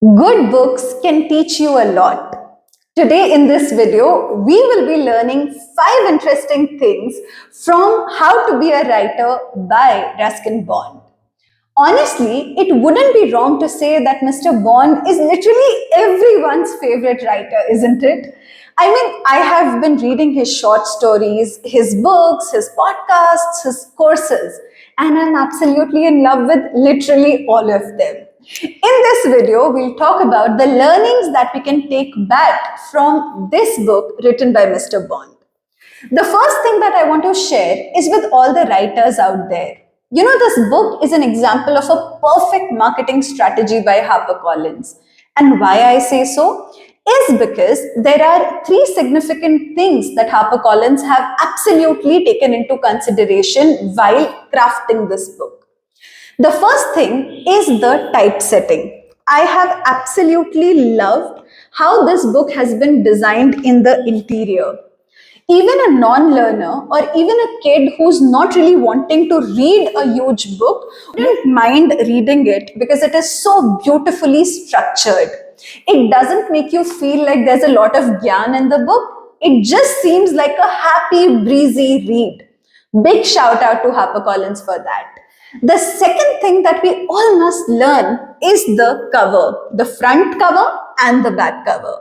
Good books can teach you a lot. Today, in this video, we will be learning 5 interesting things from How to Be a Writer by Ruskin Bond. Honestly, it wouldn't be wrong to say that Mr. Bond is literally everyone's favorite writer, isn't it? I mean, I have been reading his short stories, his books, his podcasts, his courses, and I'm absolutely in love with literally all of them. In this video, we'll talk about the learnings that we can take back from this book written by Mr. Bond. The first thing that I want to share is with all the writers out there. You know, this book is an example of a perfect marketing strategy by HarperCollins. And why I say so is because there are three significant things that HarperCollins have absolutely taken into consideration while crafting this book. The first thing is the typesetting. I have absolutely loved how this book has been designed in the interior. Even a non-learner or even a kid who's not really wanting to read a huge book wouldn't mind reading it because it is so beautifully structured. It doesn't make you feel like there's a lot of gyan in the book. It just seems like a happy, breezy read. Big shout out to HarperCollins for that. The second thing that we all must learn is the cover, the front cover and the back cover.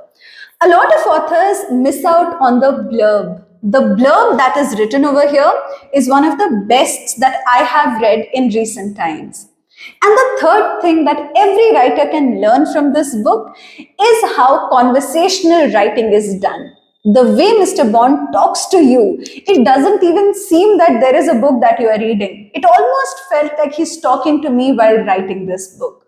A lot of authors miss out on the blurb. The blurb that is written over here is one of the best that I have read in recent times. And the third thing that every writer can learn from this book is how conversational writing is done. The way Mr. Bond talks to you, it doesn't even seem that there is a book that you are reading. It almost felt like he's talking to me while writing this book.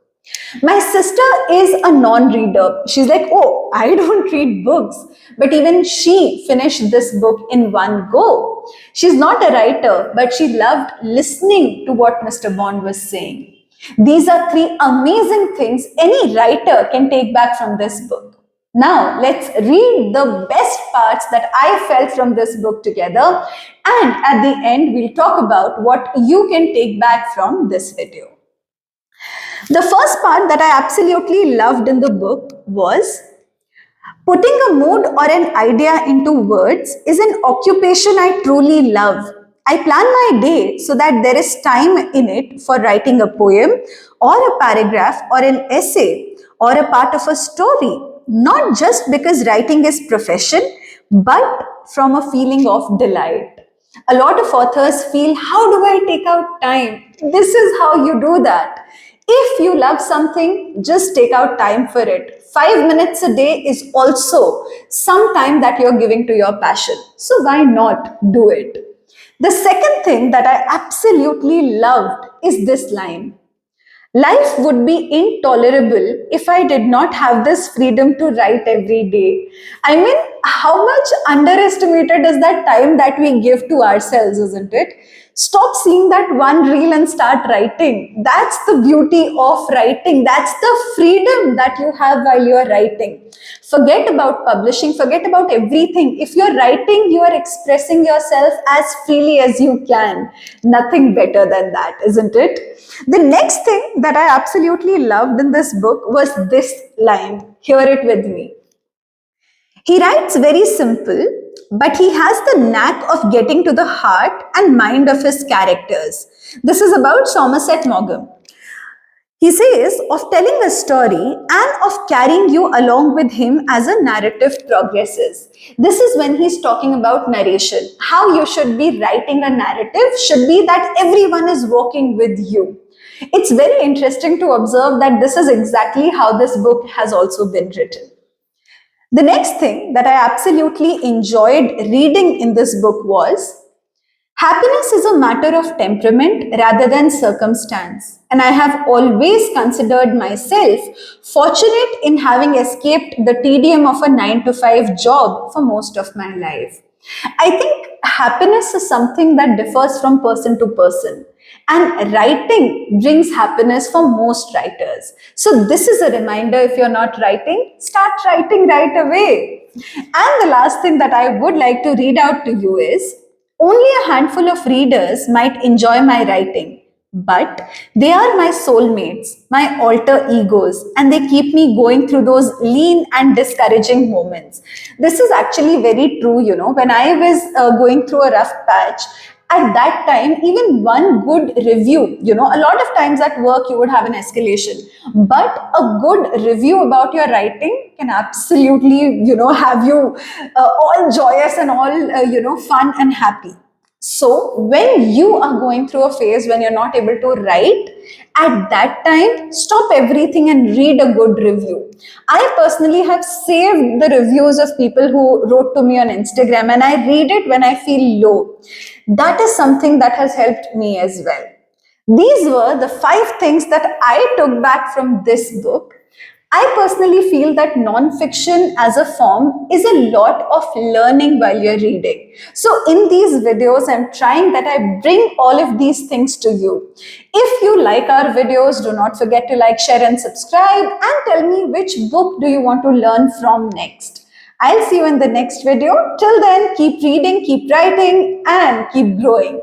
My sister is a non reader. She's like, oh, I don't read books. But even she finished this book in one go. She's not a writer, but she loved listening to what Mr. Bond was saying. These are three amazing things any writer can take back from this book. Now, let's read the best parts that I felt from this book together. And at the end, we'll talk about what you can take back from this video. The first part that I absolutely loved in the book was putting a mood or an idea into words is an occupation I truly love. I plan my day so that there is time in it for writing a poem or a paragraph or an essay or a part of a story, not just because writing is profession, but from a feeling of delight. A lot of authors feel, how do I take out time? This is how you do that. If you love something, just take out time for it. 5 minutes a day is also some time that you're giving to your passion. So why not do it? The second thing that I absolutely loved is this line. Life would be intolerable if I did not have this freedom to write every day. I mean, how much underestimated is that time that we give to ourselves, isn't it? Stop seeing that one reel and start writing. That's the beauty of writing. That's the freedom that you have while you are writing. Forget about publishing, forget about everything. If you're writing, you are expressing yourself as freely as you can. Nothing better than that, isn't it? The next thing that I absolutely loved in this book was this line. Hear it with me. He writes very simple, but he has the knack of getting to the heart and mind of his characters. This is about Somerset Maugham. He says of telling a story and of carrying you along with him as a narrative progresses. This is when he's talking about narration. How you should be writing a narrative should be that everyone is walking with you. It's very interesting to observe that this is exactly how this book has also been written. The next thing that I absolutely enjoyed reading in this book was happiness is a matter of temperament rather than circumstance. And I have always considered myself fortunate in having escaped the tedium of a 9 to 5 job for most of my life. I think happiness is something that differs from person to person. And writing brings happiness for most writers. So, this is a reminder if you're not writing, start writing right away. And the last thing that I would like to read out to you is only a handful of readers might enjoy my writing, but they are my soulmates, my alter egos, and they keep me going through those lean and discouraging moments. This is actually very true. When I was going through a rough patch, at that time, even one good review, a lot of times at work you would have an escalation, but a good review about your writing can absolutely, have you all joyous and all, fun and happy. So, when you are going through a phase when you're not able to write, at that time, stop everything and read a good review. I personally have saved the reviews of people who wrote to me on Instagram, and I read it when I feel low. That is something that has helped me as well. These were the 5 things that I took back from this book. I personally feel that non-fiction as a form is a lot of learning while you're reading. So in these videos, I'm trying that I bring all of these things to you. If you like our videos, do not forget to like, share and subscribe, and tell me which book do you want to learn from next. I'll see you in the next video. Till then, keep reading, keep writing, and keep growing.